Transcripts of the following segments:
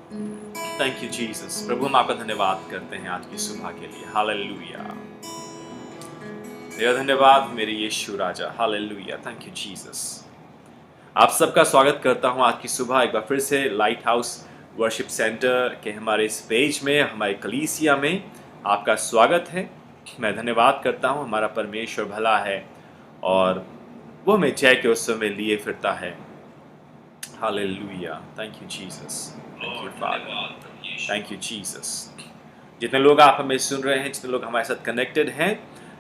Thank you Jesus. प्रभु हम आपका धन्यवाद करते हैं आज की सुबह के लिए। हालेलुया। तेरा धन्यवाद मेरे यीशु राजा। हालेलुया। Thank you Jesus. आप सबका स्वागत करता हूं आज की सुबह एक बार फिर से लाइट हाउस वर्शिप सेंटर के हमारे इस पेज में, हमारे कलीसिया में आपका स्वागत है। मैं धन्यवाद करता हूं, हमारा परमेश्वर भला है और वो हमें जय के उत्सव में लिए फिरता है। Hallelujah. Thank you Jesus. Thank you father. Thank you Jesus. जितने लोग आप हमें सुन रहे हैं, जितने लोग हमारे साथ कनेक्टेड हैं,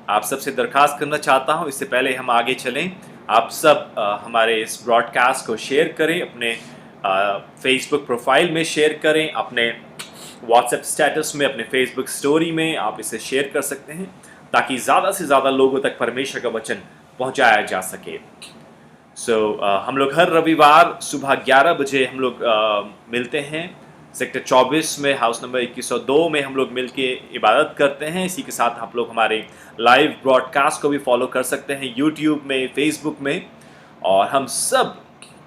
आप सबसे दरखास्त करना चाहता हूं, इससे पहले हम आगे चलें, आप सब हमारे इस ब्रॉडकास्ट को शेयर करें, अपने फेसबुक प्रोफाइल में शेयर करें, अपने व्हाट्सएप स्टेटस में, अपने फेसबुक स्टोरी में आप इसे शेयर कर सकते हैं ताकि ज़्यादा से ज़्यादा लोगों तक परमेश्वर का वचन पहुंचाया जा सके। हम लोग हर रविवार सुबह 11 बजे हम लोग मिलते हैं सेक्टर 24 में, हाउस नंबर 2102 में हम लोग मिलके इबादत करते हैं। इसी के साथ आप लोग हमारे लाइव ब्रॉडकास्ट को भी फॉलो कर सकते हैं यूट्यूब में, फेसबुक में। और हम सब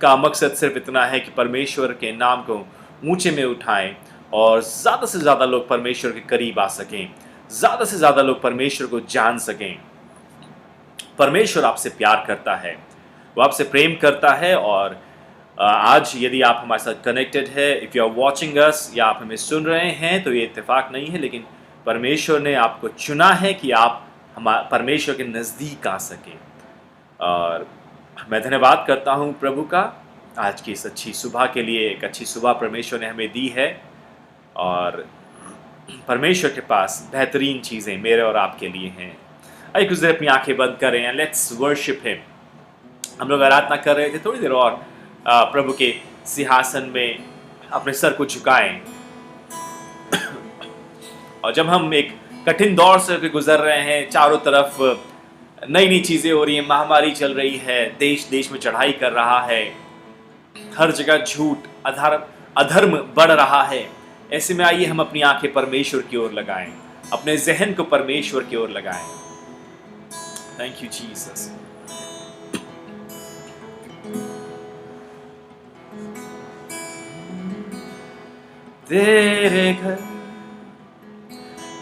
का मकसद सिर्फ इतना है कि परमेश्वर के नाम को ऊंचे में उठाएं और ज़्यादा से ज़्यादा लोग परमेश्वर के करीब आ सकें, ज़्यादा से ज़्यादा लोग परमेश्वर को जान सकें। परमेश्वर आपसे प्यार करता है, वो आपसे प्रेम करता है। और आज यदि आप हमारे साथ कनेक्टेड है, if you are watching us, या आप हमें सुन रहे हैं, तो ये इत्तेफाक नहीं है, लेकिन परमेश्वर ने आपको चुना है कि आप परमेश्वर के नज़दीक आ सकें। और मैं धन्यवाद करता हूँ प्रभु का आज की इस अच्छी सुबह के लिए। एक अच्छी सुबह परमेश्वर ने हमें दी है और परमेश्वर के पास बेहतरीन चीज़ें मेरे और आपके लिए हैं। आइए कुछ देर अपनी आंखें बंद करें एंड लेट्स वर्शिप हिम। हम लोग आराधना कर रहे थे, थोड़ी देर और प्रभु के सिंहासन में अपने सर को झुकाएं। और जब हम एक कठिन दौर से गुजर रहे हैं, चारों तरफ नई नई चीज़ें हो रही हैं, महामारी चल रही है, देश देश में चढ़ाई कर रहा है, हर जगह झूठ, अधर्म बढ़ रहा है। ऐसे में आइए हम अपनी आंखें परमेश्वर की ओर लगाएं, अपने जहन को परमेश्वर की ओर लगाएं। Thank you Jesus. तेरे घर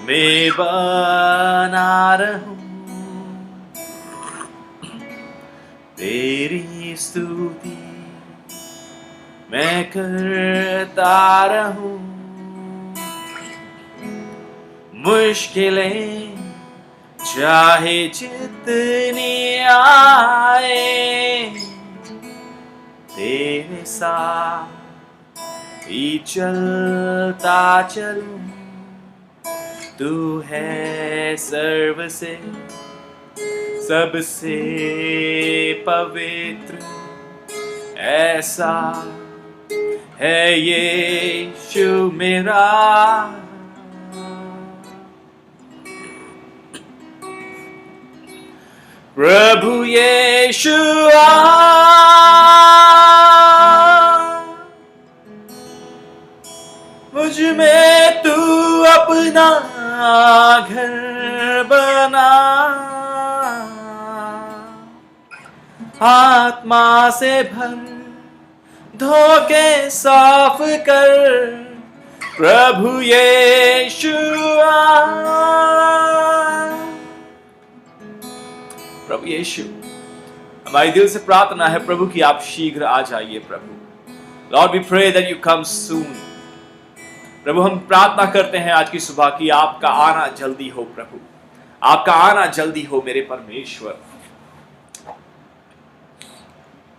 में बना रहूं, तेरी स्तुति मैं करता रहूं। मुश्किलें चाहे जितनी आए, तेरे साथ ही चलता चलूं। तू है सर्व से सबसे पवित्र, ऐसा है यीशु मेरा। प्रभु यीशु मुझ में तू अपना घर बना, आत्मा से भर धोके साफ कर। प्रभु यीशु प्रभु यीशु, हमारी दिल से प्रार्थना है प्रभु कि आप शीघ्र आ जाइए। प्रभु lord, we pray that you come soon. प्रभु हम प्रार्थना करते हैं आज की सुबह कि आपका आना जल्दी हो। प्रभु आपका आना जल्दी हो मेरे परमेश्वर।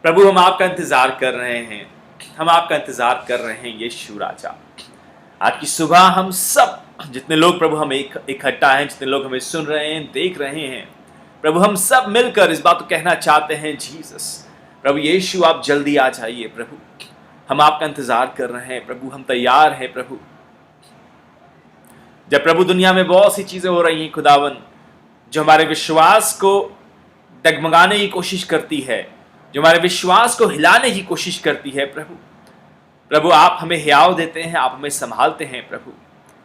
प्रभु हम आपका इंतजार कर रहे हैं, हम आपका इंतजार कर रहे हैं यीशु राजा। आज की सुबह हम सब जितने लोग प्रभु हम इकट्ठा हैं, जितने लोग हमें सुन रहे हैं, देख रहे हैं, प्रभु हम सब मिलकर इस बात को कहना चाहते हैं, जीसस प्रभु यीशु आप जल्दी आ जाइए। प्रभु हम आपका इंतजार कर रहे हैं। प्रभु हम तैयार हैं। प्रभु जब प्रभु दुनिया में बहुत सी चीजें हो रही हैं खुदावन, जो हमारे विश्वास को डगमगाने की कोशिश करती है, जो हमारे विश्वास को हिलाने की कोशिश करती है, प्रभु आप हमें हियाव देते हैं, आप हमें संभालते हैं। प्रभु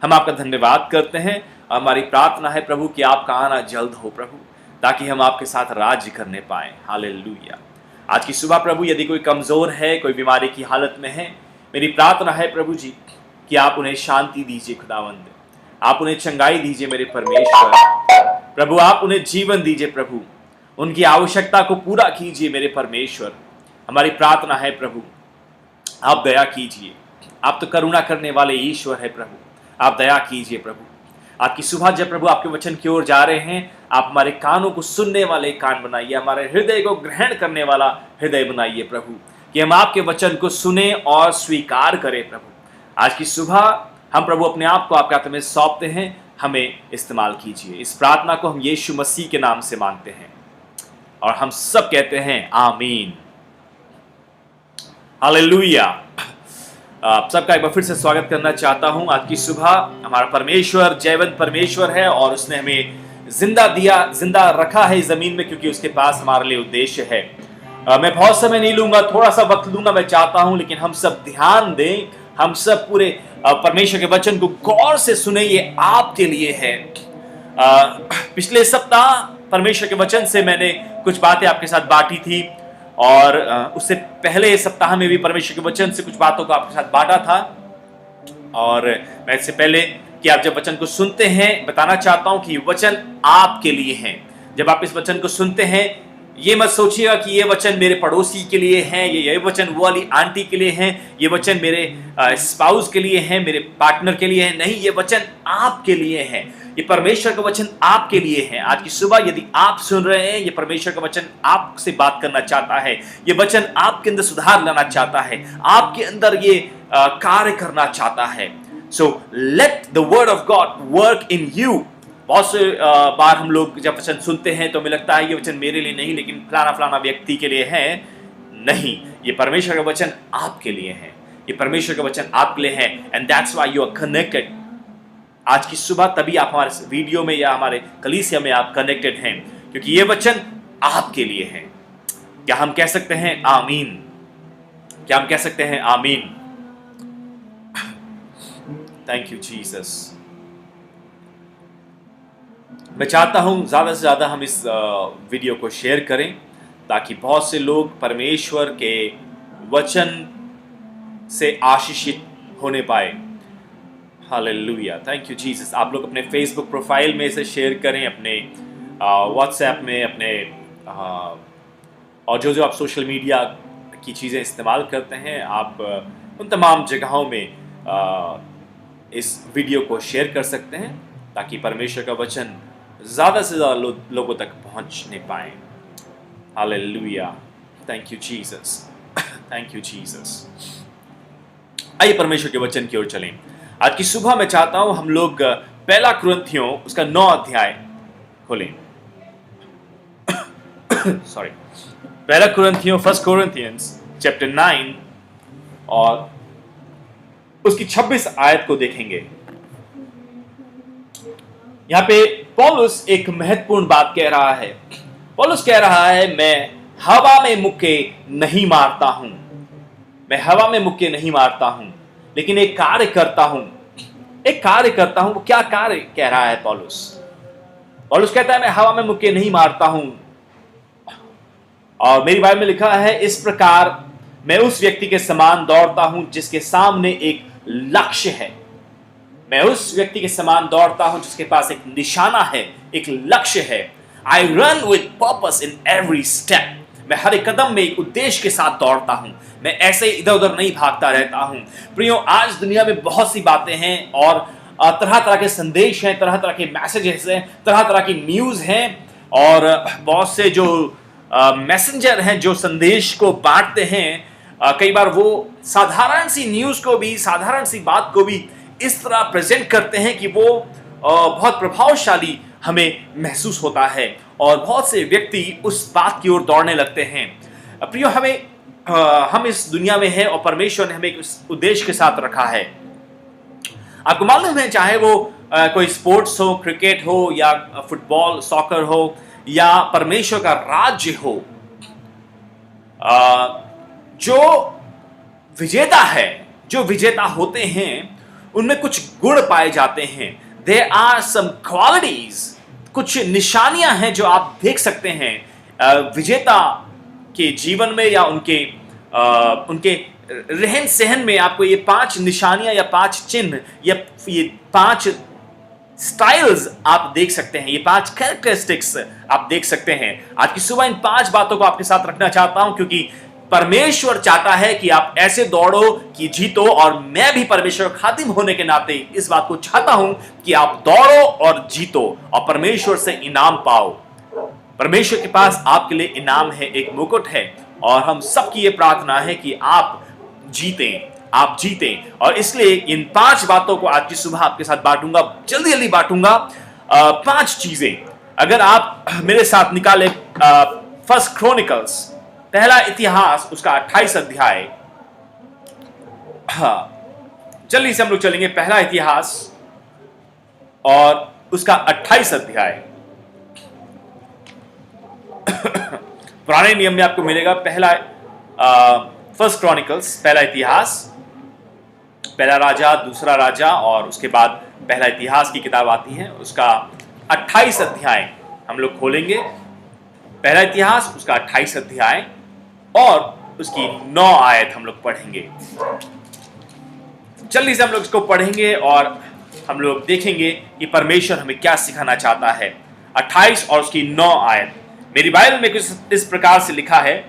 हम आपका धन्यवाद करते हैं और हमारी प्रार्थना है प्रभु कि आपका आना जल्द हो प्रभु, ताकि हम आपके साथ राज्य करने पाएं। हालेलुया। आज की सुबह प्रभु यदि कोई कमजोर है, कोई बीमारी की हालत में है, मेरी प्रार्थना है प्रभु जी कि आप उन्हें शांति दीजिए खुदावंद, आप उन्हें चंगाई दीजिए मेरे परमेश्वर। प्रभु आप उन्हें जीवन दीजिए प्रभु, उनकी आवश्यकता को पूरा कीजिए मेरे परमेश्वर। हमारी प्रार्थना है प्रभु, आप दया कीजिए, आप तो करुणा करने वाले ईश्वर है प्रभु, आप दया कीजिए प्रभु। आपकी सुबह जब प्रभु आपके वचन की ओर जा रहे हैं, आप हमारे कानों को सुनने वाले कान बनाइए, हमारे हृदय को ग्रहण करने वाला हृदय बनाइए प्रभु, कि हम आपके वचन को सुने और स्वीकार करें प्रभु। आज की सुबह हम प्रभु अपने आप को आपके हाथ में सौंपते हैं, हमें इस्तेमाल कीजिए। इस प्रार्थना को हम यीशु मसीह के नाम से मांगते हैं और हम सब कहते हैं आमीन, हालेलुया। आप सबका एक बार फिर से स्वागत करना चाहता हूं। आज की सुबह हमारा परमेश्वर जयवंत परमेश्वर है और उसने हमें जिंदा रखा है इस जमीन में, क्योंकि उसके पास हमारे लिए उद्देश्य है। मैं बहुत समय नहीं लूंगा, थोड़ा सा वक्त लूंगा मैं चाहता हूं, लेकिन हम सब ध्यान दें, हम सब पूरे परमेश्वर के वचन को गौर से सुने, ये आपके लिए है। पिछले सप्ताह परमेश्वर के वचन से मैंने कुछ बातें आपके साथ बांटी थी और उससे पहले सप्ताह में भी परमेश्वर के वचन से कुछ बातों को आपके साथ बांटा था। और मैं इससे पहले कि आप जब वचन को सुनते हैं, बताना चाहता हूं कि ये वचन आपके लिए है। जब आप इस वचन को सुनते हैं, ये मत सोचिएगा कि ये वचन मेरे पड़ोसी के लिए है, ये वचन वो वाली आंटी के लिए है, ये वचन मेरे स्पाउस के लिए है, मेरे पार्टनर के लिए है। नहीं, ये वचन आपके लिए है, ये परमेश्वर का वचन आपके लिए है। आज की सुबह यदि आप सुन रहे हैं, ये परमेश्वर का वचन आपसे बात करना चाहता है, ये वचन आपके अंदर सुधार लाना चाहता है, आपके अंदर ये कार्य करना चाहता है। So let the word of God work in you. बहुत से बार हम लोग जब वचन सुनते हैं तो हमें लगता है ये वचन मेरे लिए नहीं, लेकिन फलाना फलाना व्यक्ति के लिए है। नहीं, ये परमेश्वर का वचन आपके लिए है, ये परमेश्वर का वचन आपके लिए है। And that's why you are connected. आज की सुबह तभी आप हमारे वीडियो में या हमारे कलीसिया में आप कनेक्टेड हैं, क्योंकि ये वचन आपके लिए है। क्या हम कह सकते हैं आमीन? क्या हम कह सकते हैं आमीन? Thank you Jesus. मैं चाहता हूं ज़्यादा से ज़्यादा हम इस वीडियो को शेयर करें, ताकि बहुत से लोग परमेश्वर के वचन से आशीषित होने पाए। Hallelujah, thank you Jesus. आप लोग अपने फेसबुक प्रोफाइल में इसे शेयर करें, अपने व्हाट्सएप में, अपने और जो आप सोशल मीडिया की चीज़ें इस्तेमाल करते हैं, आप उन तमाम जगहों में इस वीडियो को शेयर कर सकते हैं, ताकि परमेश्वर का वचन ज़्यादा से ज़्यादा लोगों तक पहुंचने पाए। Hallelujah, thank you Jesus, thank you Jesus. आइए परमेश्वर के वचन की ओर चलें। आज की सुबह मैं चाहता हूं हम लोग पहला कुरिन्थियों उसका 9 अध्याय खोलें। सॉरी, पहला कुरिन्थियों, 1 Corinthians चैप्टर 9 और उसकी 26 आयत को देखेंगे। यहां पे पौलुस एक महत्वपूर्ण बात कह रहा है। पौलुस कह रहा है, मैं हवा में मुक्के नहीं मारता हूं, मैं हवा में मुक्के नहीं मारता हूं, लेकिन एक कार्य करता हूं, एक कार्य करता हूं। वो क्या कार्य कह रहा है पौलुस? पौलुस कहता है मैं हवा में मुक्के नहीं मारता हूं, और मेरी बाइबल में लिखा है, इस प्रकार मैं उस व्यक्ति के समान दौड़ता हूं जिसके सामने एक लक्ष्य है। मैं उस व्यक्ति के समान दौड़ता हूं जिसके पास एक निशाना है, एक लक्ष्य है। I run with purpose in every step. मैं हर एक कदम में एक उद्देश्य के साथ दौड़ता हूं, मैं ऐसे इधर उधर नहीं भागता रहता हूं। प्रियो, आज दुनिया में बहुत सी बातें हैं और तरह तरह के संदेश हैं, तरह तरह के मैसेजेस हैं, तरह तरह की न्यूज़ हैं, और बहुत से जो मैसेंजर हैं जो संदेश को बांटते हैं। कई बार वो साधारण सी न्यूज़ को भी, साधारण सी बात को भी इस तरह प्रेजेंट करते हैं कि वो बहुत प्रभावशाली हमें महसूस होता है, और बहुत से व्यक्ति उस बात की ओर दौड़ने लगते हैं। प्रियो, हम इस दुनिया में हैं और परमेश्वर ने हमें एक उद्देश्य के साथ रखा है। आपको मालूम है, चाहे वो कोई स्पोर्ट्स हो, क्रिकेट हो, या फुटबॉल, सॉकर हो, या परमेश्वर का राज्य हो, जो विजेता है, जो विजेता होते हैं, उनमें कुछ गुण पाए जाते हैं। There are some qualities, कुछ निशानियां हैं जो आप देख सकते हैं विजेता के जीवन में या उनके रहन सहन में आपको ये 5 निशानियां या 5 चिन्ह या ये 5 स्टाइल्स आप देख सकते हैं, ये 5 कैरेक्टरिस्टिक्स आप देख सकते हैं। आज की सुबह इन 5 बातों को आपके साथ रखना चाहता हूं, क्योंकि परमेश्वर चाहता है कि आप ऐसे दौड़ो कि जीतो, और मैं भी परमेश्वर खादिम होने के नाते इस बात को चाहता हूं कि आप दौड़ो और जीतो और परमेश्वर से इनाम पाओ। परमेश्वर के पास आपके लिए इनाम है, एक मुकुट है, और हम सबकी ये प्रार्थना है कि आप जीतें। और इसलिए इन 5 बातों को आज की सुबह आपके साथ बांटूंगा, जल्दी जल्दी बांटूंगा। 5 चीजें अगर आप मेरे साथ निकाले, फर्स्ट क्रॉनिकल्स, पहला इतिहास, उसका 28 अध्याय। जल्दी से हम लोग चलेंगे, पहला इतिहास और उसका 28 अध्याय। पुराने नियम में आपको मिलेगा पहला फर्स्ट क्रॉनिकल्स, पहला इतिहास, पहला राजा, दूसरा राजा, और उसके बाद पहला इतिहास की किताब आती है, उसका 28 अध्याय हम लोग खोलेंगे। पहला इतिहास, उसका 28 अध्याय और उसकी 9 आयत हम लोग पढ़ेंगे। जल्दी से हम लोग इसको पढ़ेंगे और हम लोग देखेंगे कि परमेश्वर हमें क्या सिखाना चाहता है। 28 और उसकी 9 आयत मेरी बाइबल में कुछ इस प्रकार से लिखा है,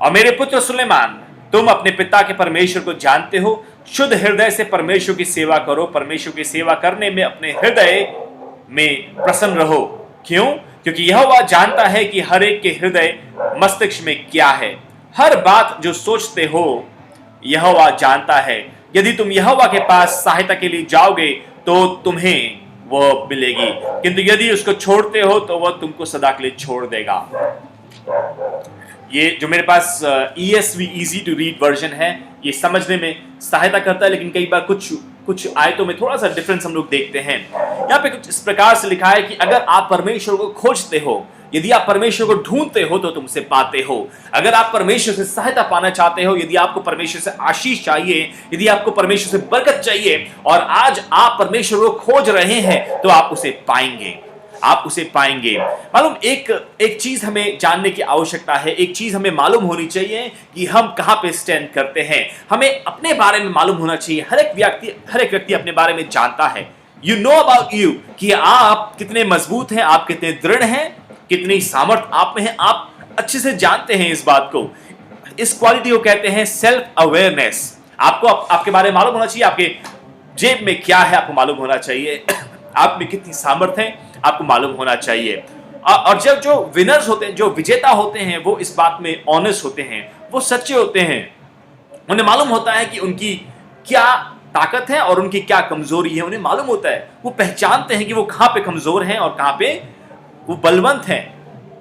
और मेरे पुत्र सुलेमान, तुम अपने पिता के परमेश्वर को जानते हो, शुद्ध हृदय से परमेश्वर की सेवा करो, परमेश्वर की सेवा करने में अपने हृदय में प्रसन्न रहो। क्यों? क्योंकि यहोवा जानता है कि हर एक के हृदय मस्तिष्क में क्या है, हर बात जो सोचते हो यहोवा जानता है। यदि तुम यहोवा के पास सहायता के लिए जाओगे तो तुम्हें वो मिलेगी, किंतु यदि उसको छोड़ते हो तो वह तुमको सदा के लिए छोड़ देगा। ये जो मेरे पास ESV easy to read version है, ये समझने में सहायता करता है, लेकिन कई बार कुछ आयतों में थोड़ा सा डिफरेंस हम लोग देखते हैं। यहाँ पे कुछ इस प्रकार से लिखा है कि अगर आप परमेश्वर को खोजते हो, यदि आप परमेश्वर को ढूंढते हो तो तुम उसे पाते हो। अगर आप परमेश्वर से सहायता पाना चाहते हो, यदि आपको परमेश्वर से आशीष चाहिए, यदि आपको परमेश्वर से बरकत चाहिए, और आज आप परमेश्वर को खोज रहे हैं, तो आप उसे पाएंगे, आप उसे पाएंगे। मालूम एक चीज हमें जानने की आवश्यकता है, एक चीज हमें मालूम होनी चाहिए कि हम कहां पे स्टैंड करते हैं। हमें अपने बारे में मालूम होना चाहिए। हर एक व्यक्ति अपने बारे में जानता है। यू नो अबाउट यू, कि आप कितने मजबूत हैं, आप कितने दृढ़ हैं, कितनी सामर्थ आप में है, आप अच्छे से जानते हैं इस बात को। इस क्वालिटी को कहते हैं सेल्फ अवेयरनेस। आपको आपके बारे में मालूम होना चाहिए, आपके जेब में क्या है आपको मालूम होना चाहिए, आप में कितनी सामर्थ्य है आपको मालूम होना चाहिए। और जब जो विनर्स होते हैं, जो विजेता होते हैं, वो इस बात में ऑनेस्ट होते हैं, वो सच्चे होते हैं। उन्हें मालूम होता है कि उनकी क्या ताकत है और उनकी क्या कमजोरी है, उन्हें मालूम होता है। वो पहचानते हैं कि वो कहां पे कमजोर हैं और कहां पे वो बलवंत हैं।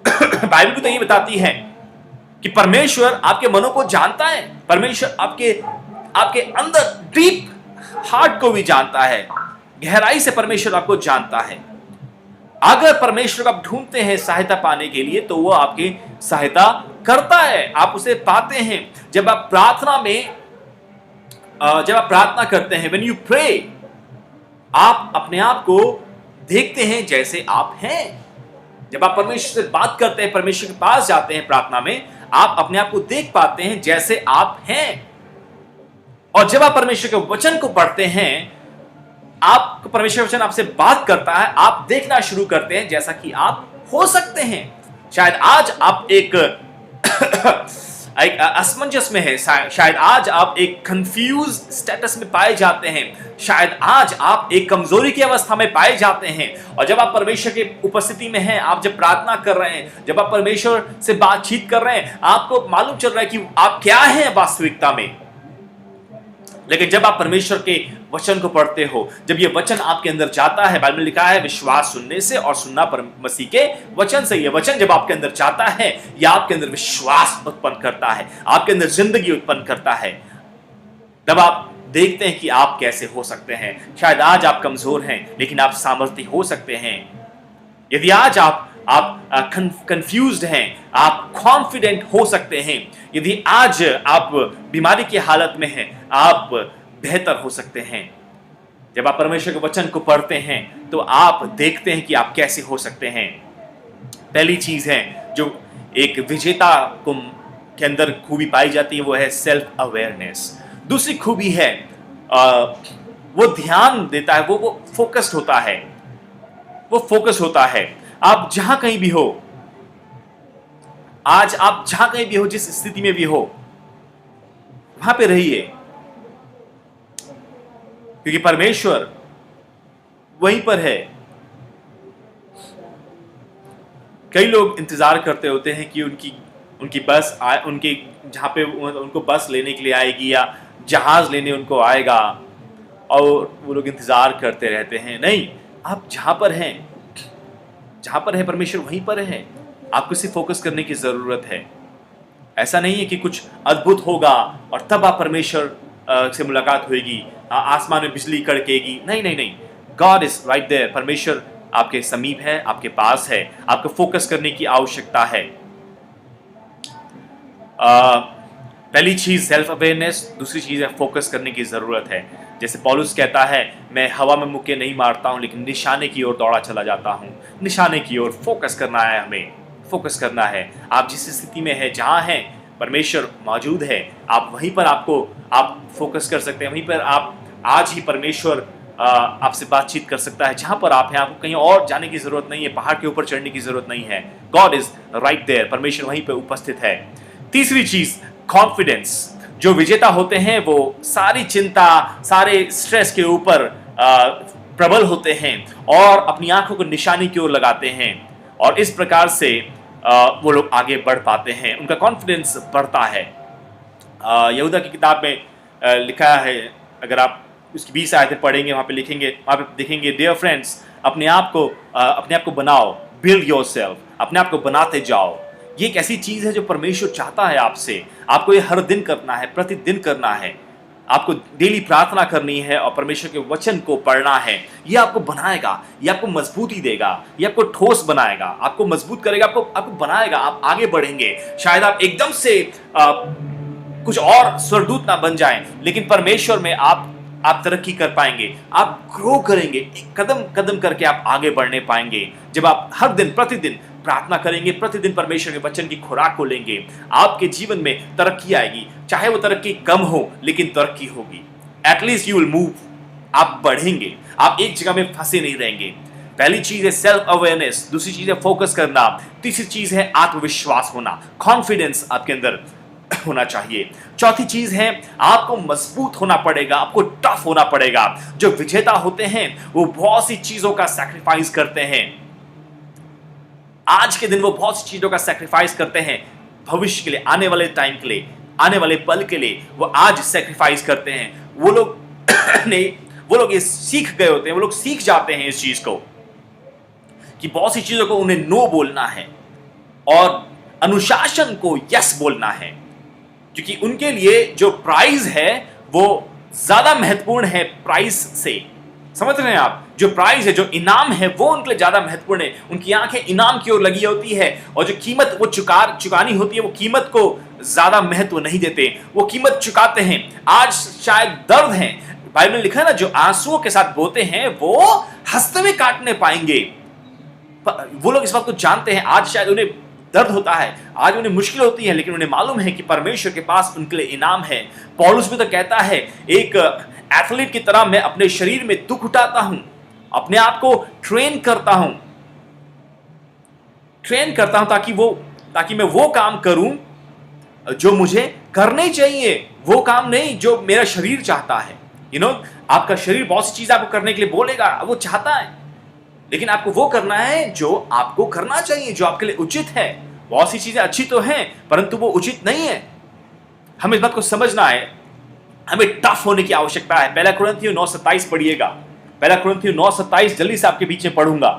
बाइबल को तो ये बताती है कि परमेश्वर आपके मनों को जानता है, परमेश्वर आपके अंदर डीप हार्ट को भी जानता है, गहराई से परमेश्वर आपको जानता है। अगर परमेश्वर को आप ढूंढते हैं सहायता पाने के लिए, तो वो आपकी सहायता करता है, आप उसे पाते हैं। जब आप प्रार्थना करते हैं, when you pray, आप अपने आप को देखते हैं जैसे आप हैं। जब आप परमेश्वर से बात करते हैं, परमेश्वर के पास जाते हैं प्रार्थना में, आप अपने आप को देख पाते हैं जैसे आप हैं। और जब आप परमेश्वर के वचन को पढ़ते हैं, आपको परमेश्वर वचन आपसे बात करता है, आप देखना शुरू करते हैं जैसा कि आप हो सकते हैं। शायद आज आप एक असमंजस में है, शायद आज आप एक कंफ्यूज स्टेटस में पाए जाते हैं, शायद आज आप एक कमजोरी की अवस्था में पाए जाते हैं। और जब आप परमेश्वर की उपस्थिति में हैं, आप जब प्रार्थना कर रहे हैं, जब आप परमेश्वर से बातचीत कर रहे हैं, आपको मालूम चल रहा है कि आप क्या हैं वास्तविकता में। लेकिन जब आप परमेश्वर के वचन को पढ़ते हो, जब ये वचन आपके अंदर जाता है, बाइबल में लिखा है विश्वास सुनने से और सुनना मसीह के वचन से। ये वचन जब आपके अंदर जाता है, ये आपके अंदर विश्वास उत्पन्न करता है, आपके अंदर जिंदगी उत्पन्न करता है। तब आप देखते हैं कि आप कैसे हो सकते हैं। शायद आज आप कमजोर हैं, लेकिन आप सामर्थ्य हो सकते हैं। यदि आज आप कंफ्यूज्ड हैं, आप कॉन्फिडेंट हो सकते हैं। यदि आज आप बीमारी की हालत में हैं, आप बेहतर हो सकते हैं। जब आप परमेश्वर के वचन को पढ़ते हैं, तो आप देखते हैं कि आप कैसे हो सकते हैं। पहली चीज है जो एक विजेता को के अंदर खूबी पाई जाती है वो है सेल्फ अवेयरनेस। दूसरी खूबी है वो ध्यान देता है, वो फोकस्ड होता है, वो फोकस होता है। आप जहां कहीं भी हो, आज आप जहां कहीं भी हो, जिस स्थिति में भी हो, वहां पे रहिए, क्योंकि परमेश्वर वहीं पर है। कई लोग इंतजार करते होते हैं कि उनकी बस उनके जहां पे उनको बस लेने के लिए आएगी या जहाज लेने उनको आएगा, और वो लोग इंतजार करते रहते हैं। नहीं, आप जहां पर हैं, जहां पर है परमेश्वर वहीं पर है। आपको सिर्फ फोकस करने की जरूरत है। ऐसा नहीं है कि कुछ अद्भुत होगा और तब आप परमेश्वर से मुलाकात होगी, आसमान में बिजली कड़केगी। नहीं नहीं नहीं, गॉड इज राइट देयर। परमेश्वर आपके समीप है, आपके पास है। आपको फोकस करने की आवश्यकता है। पहली चीज सेल्फ अवेयरनेस, दूसरी चीज है फोकस करने की जरूरत है। जैसे पौलुस कहता है, मैं हवा में मुक्के नहीं मारता हूं, लेकिन निशाने की ओर दौड़ा चला जाता हूं। निशाने की ओर फोकस करना है, हमें फोकस करना है। आप जिस स्थिति में है, जहां है, परमेश्वर मौजूद है, आप वहीं पर आप फोकस कर सकते हैं। वहीं पर आप आज ही परमेश्वर आपसे बातचीत कर सकता है। जहां पर आप हैं, आपको कहीं और जाने की जरूरत नहीं है, पहाड़ के ऊपर चढ़ने की जरूरत नहीं है। गॉड इज राइट देयर, परमेश्वर वहीं पर उपस्थित है। तीसरी चीज कॉन्फिडेंस। जो विजेता होते हैं वो सारी चिंता, सारे स्ट्रेस के ऊपर प्रबल होते हैं और अपनी आंखों को निशानी की ओर लगाते हैं, और इस प्रकार से वो लोग आगे बढ़ पाते हैं, उनका कॉन्फिडेंस बढ़ता है। यहूदा की किताब में लिखा है, अगर आप उसकी 20 आयतें पढ़ेंगे, वहाँ पे देखेंगे, डियर फ्रेंड्स, अपने आप को बनाओ, बिल्ड योरसेल्फ, अपने आप को बनाते जाओ। ये एक ऐसी चीज है जो परमेश्वर चाहता है आपसे। आपको ये हर दिन करना है, प्रतिदिन करना है। आपको डेली प्रार्थना करनी है और परमेश्वर के वचन को पढ़ना है। ये आपको बनाएगा, ये आपको मजबूती देगा, ये आपको ठोस बनाएगा, आपको मजबूत करेगा, आपको बनाएगा। आप आगे बढ़ेंगे। शायद आप एकदम से कुछ और स्वर्गदूत ना बन जाएं, लेकिन परमेश्वर में आप तरक्की कर पाएंगे, आप ग्रो करेंगे, कदम कदम करके आप आगे बढ़ने पाएंगे। जब आप हर दिन प्रतिदिन प्रार्थना करेंगे, प्रतिदिन परमेश्वर के वचन की खुराक को लेंगे, आपके जीवन में तरक्की आएगी। चाहे वो तरक्की कम हो, लेकिन तरक्की होगी। एटलीस्ट यू विल मूव, आप बढ़ेंगे, आप एक जगह में फंसे नहीं रहेंगे। पहली चीज है सेल्फ अवेयरनेस, दूसरी चीज है फोकस करना, तीसरी चीज है आत्मविश्वास होना, कॉन्फिडेंस आपके अंदर होना चाहिए। चौथी चीज है आपको मजबूत होना पड़ेगा, आपको टफ होना पड़ेगा। जो विजेता होते हैं वो बहुत सी चीजों का सैक्रिफाइस करते हैं। आज के दिन वो बहुत सी चीजों का सैक्रिफाइस करते हैं, भविष्य के लिए, आने वाले टाइम के लिए, आने वाले पल के लिए वो आज सैक्रिफाइस करते हैं। वो लोग ये सीख गए होते हैं, वो लोग सीख जाते हैं इस चीज को कि बहुत सी चीजों को उन्हें नो बोलना है और अनुशासन को यस बोलना है, क्योंकि उनके लिए जो प्राइज है वो ज्यादा महत्वपूर्ण है प्राइस से। समझ रहे हैं आप? जो प्राइज है, जो इनाम है, वो उनके लिए ज्यादा महत्वपूर्ण है। उनकी आंखें इनाम की ओर लगी होती है, और जो कीमत वो चुकानी होती है, वो कीमत को ज्यादा महत्व नहीं देते, वो कीमत चुकाते हैं। आज शायद दर्द है, बाइबल में लिखा है ना, जो आंसुओं के साथ बोते हैं वो हंसते हुए काटने पाएंगे। वो लोग इस बात को जानते हैं। आज शायद उन्हें दर्द होता है, आज उन्हें मुश्किल होती है, लेकिन उन्हें मालूम है कि परमेश्वर के पास उनके लिए इनाम है। पौलुस भी तो कहता है, एक एथलीट की तरह मैं अपने शरीर में दुख उठाता हूं, अपने आप को ट्रेन करता हूं ताकि मैं वो काम करूं जो मुझे करने चाहिए, वो काम नहीं जो मेरा शरीर चाहता है। आपका शरीर बहुत सी चीज आपको करने के लिए बोलेगा, वो चाहता है, लेकिन आपको वो करना है जो आपको करना चाहिए, जो आपके लिए उचित है। बहुत सी चीजें अच्छी तो हैं, परंतु वो उचित नहीं है। हमें इस बात को समझना है, हमें टफ होने की आवश्यकता है। 1 कुरिन्थियों 9:27 पढ़िएगा। 1 कुरिन्थियों 9:27 जल्दी से आपके बीच में पढ़ूंगा।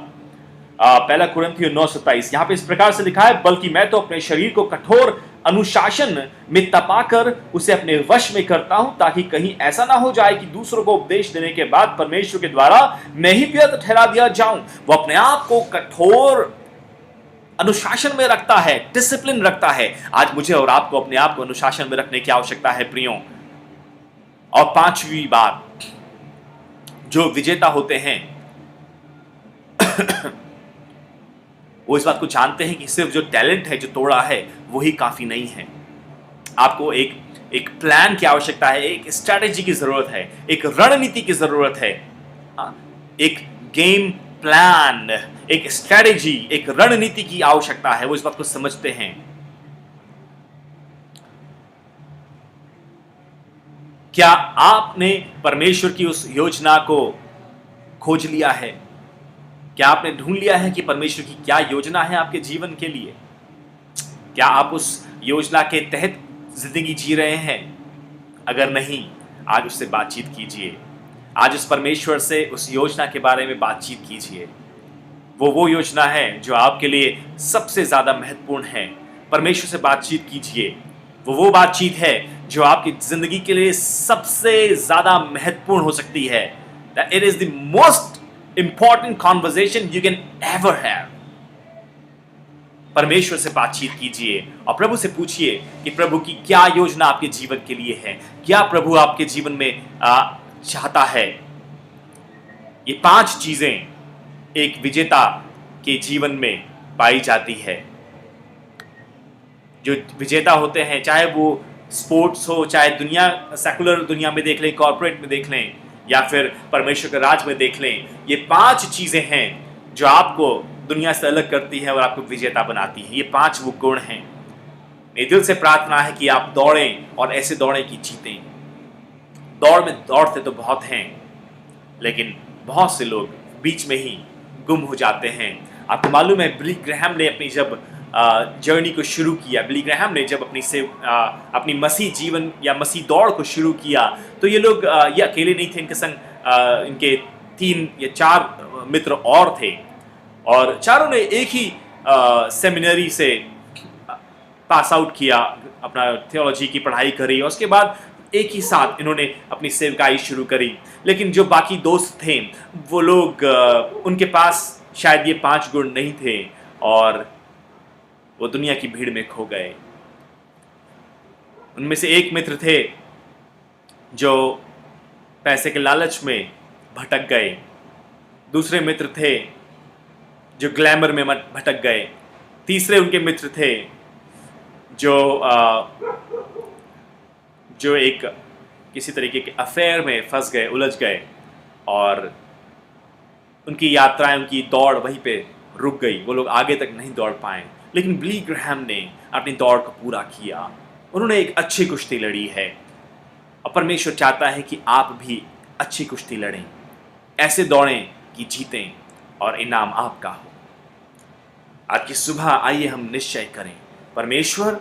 1 कुरिन्थियों 9:27 यहां पे इस प्रकार से लिखा है, बल्कि मैं तो अपने शरीर को कठोर अनुशासन में तपाकर उसे अपने वश में करता हूं, ताकि कहीं ऐसा ना हो जाए कि दूसरों को उपदेश देने के बाद परमेश्वर के द्वारा मैं ही व्यर्थ ठहरा दिया जाऊं। वो अपने आप को कठोर अनुशासन में रखता है, डिसिप्लिन रखता है। आज मुझे और आपको अपने आप को अनुशासन में रखने की आवश्यकता है प्रियों। और पांचवी बात, जो विजेता होते हैं वो इस बात को जानते हैं कि सिर्फ जो टैलेंट है, जो तोड़ा है, वही काफी नहीं है। आपको एक एक प्लान की आवश्यकता है, एक स्ट्रैटेजी की जरूरत है, एक रणनीति की जरूरत है। हाँ, एक गेम प्लान, एक स्ट्रैटेजी, एक रणनीति की आवश्यकता है। वो इस बात को समझते हैं। क्या आपने परमेश्वर की उस योजना को खोज लिया है? क्या आपने ढूंढ लिया है कि परमेश्वर की क्या योजना है आपके जीवन के लिए? क्या आप उस योजना के तहत जिंदगी जी रहे हैं? अगर नहीं, आज उससे बातचीत कीजिए। आज उस परमेश्वर से उस योजना के बारे में बातचीत कीजिए। वो योजना है जो आपके लिए सबसे ज्यादा महत्वपूर्ण है। परमेश्वर से बातचीत कीजिए। वो बातचीत है जो आपकी जिंदगी के लिए सबसे ज्यादा महत्वपूर्ण हो सकती है। That it is the most important conversation you can ever have. परमेश्वर से बातचीत कीजिए और प्रभु से पूछिए कि प्रभु की क्या योजना आपके जीवन के लिए है, क्या प्रभु आपके जीवन में चाहता है। ये 5 चीजें एक विजेता के जीवन में पाई जाती है। जो विजेता होते हैं, चाहे वो स्पोर्ट्स हो, चाहे दुनिया, सेकुलर दुनिया में देख लें, कॉर्पोरेट में देख लें, या फिर परमेश्वर के राज में देख लें, ये 5 चीजें हैं जो आपको दुनिया से अलग करती है और आपको विजेता बनाती है। ये 5 वो गुण हैं। मेरे दिल से प्रार्थना है कि आप दौड़ें और ऐसे दौड़ें कि जीतें। दौड़ में दौड़ते तो बहुत हैं, लेकिन बहुत से लोग बीच में ही गुम हो जाते हैं। आपको मालूम है, बिली ग्रैहम ने अपनी जब जर्नी को शुरू किया, बिली ग्रैहम ने जब अपनी मसीह जीवन या मसीह दौड़ को शुरू किया, तो ये लोग ये अकेले नहीं थे। इनके संग इनके 3 या 4 मित्र और थे, और चारों ने एक ही सेमिनरी से पास आउट किया, अपना थियोलॉजी की पढ़ाई करी, और उसके बाद एक ही साथ इन्होंने अपनी सेवकाई शुरू करी। लेकिन जो बाकी दोस्त थे, वो लोग उनके पास शायद ये 5 गुण नहीं थे, और वो दुनिया की भीड़ में खो गए। उनमें से एक मित्र थे जो पैसे के लालच में भटक गए। दूसरे मित्र थे जो ग्लैमर में भटक गए। तीसरे उनके मित्र थे जो एक किसी तरीके के अफेयर में फंस गए, उलझ गए, और उनकी यात्राएं, उनकी दौड़ वहीं पे रुक गई। वो लोग आगे तक नहीं दौड़ पाए। लेकिन बिली ग्रैहम ने अपनी दौड़ को पूरा किया। उन्होंने एक अच्छी कुश्ती लड़ी है, और परमेश्वर चाहता है कि आप भी अच्छी कुश्ती लड़ें, ऐसे दौड़ें कि जीतें और इनाम आपका हो। आज की सुबह आइए हम निश्चय करें, परमेश्वर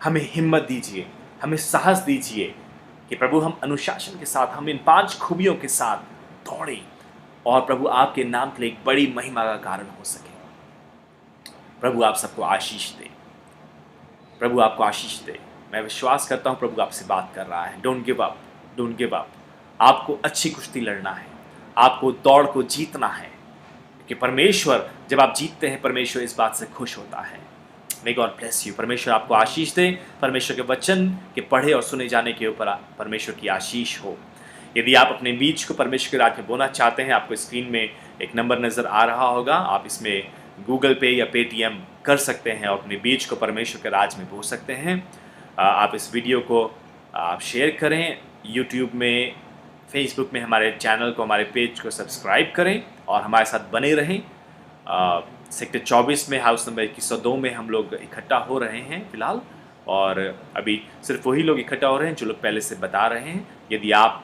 हमें हिम्मत दीजिए, हमें साहस दीजिए कि प्रभु हम अनुशासन के साथ, हम इन 5 खूबियों के साथ दौड़ें, और प्रभु आपके नाम के लिए एक बड़ी महिमा का कारण हो सके। प्रभु आप सबको आशीष दे, प्रभु आपको आशीष दे। मैं विश्वास करता हूँ प्रभु आपसे बात कर रहा है। Don't give up, don't give up. आपको अच्छी कुश्ती लड़ना है, आपको दौड़ को जीतना है, कि परमेश्वर, जब आप जीतते हैं, परमेश्वर इस बात से खुश होता है। May God bless you. परमेश्वर आपको आशीष दे। परमेश्वर के वचन के पढ़े और सुने जाने के ऊपर परमेश्वर की आशीष हो। यदि आप अपने बीज को परमेश्वर के राज में बोना चाहते हैं, आपको स्क्रीन में एक नंबर नज़र आ रहा होगा, आप इसमें गूगल पे या पेटीएम कर सकते हैं और अपने बीज को परमेश्वर के राज में बो सकते हैं। आप इस वीडियो को आप शेयर करें, यूट्यूब में, फेसबुक में हमारे चैनल को, हमारे पेज को सब्सक्राइब करें और हमारे साथ बने रहें। सेक्टर 24 में हाउस नंबर 2102 में हम लोग इकट्ठा हो रहे हैं फ़िलहाल, और अभी सिर्फ वही लोग इकट्ठा हो रहे हैं जो लोग पहले से बता रहे हैं। यदि आप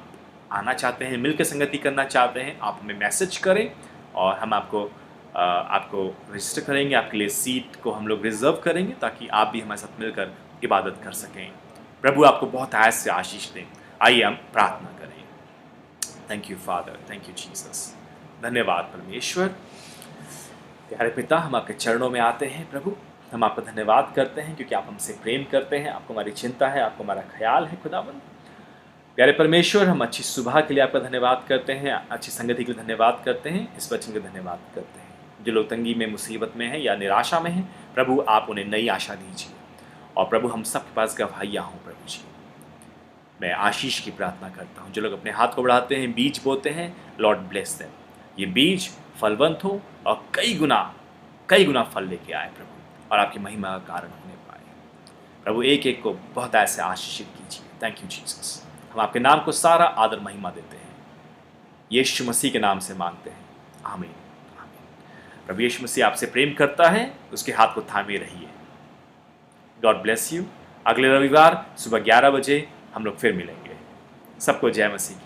आना चाहते हैं, मिलकर संगति करना चाहते हैं, आप हमें मैसेज करें और हम आपको रजिस्टर करेंगे। आपके लिए सीट को हम लोग रिजर्व करेंगे, ताकि आप भी हमारे साथ मिलकर इबादत कर सकें। प्रभु आपको बहुत आयत से आशीष दें। आइए हम प्रार्थना करें। Thank you father, thank you Jesus. धन्यवाद परमेश्वर। प्यारे पिता, हम आपके चरणों में आते हैं प्रभु। हम आपका धन्यवाद करते हैं क्योंकि आप हमसे प्रेम करते हैं, आपको हमारी चिंता है, आपको हमारा ख्याल है खुदाबंद। प्यारे परमेश्वर, हम अच्छी सुबह के लिए आपका धन्यवाद करते हैं, अच्छी संगति के लिए धन्यवाद करते हैं, इस वचन का धन्यवाद करते हैं। जो लोग तंगी में, मुसीबत में हैं या निराशा में हैं, प्रभु आप उन्हें नई आशा दीजिए। और प्रभु हम सब के पास गवाहियाँ हों प्रभु जी। मैं आशीष की प्रार्थना करता हूँ। जो लोग अपने हाथ को बढ़ाते हैं, बीज बोते हैं, लॉर्ड ब्लेस देम। ये बीज फलवंत हो और कई गुना फल लेके आए प्रभु, और आपकी महिमा का कारण होने पाए। प्रभु एक एक को बहुत ऐसे आशीषित कीजिए। Thank you Jesus. हम आपके नाम को सारा आदर महिमा देते हैं, यीशु मसीह के नाम से मांगते हैं, आमीन। प्रभु यीशु मसीह आपसे प्रेम करता है, उसके हाथ को थामे रहिए। God bless you. अगले रविवार सुबह 11 बजे हम लोग फिर मिलेंगे। सबको जय मसीह की।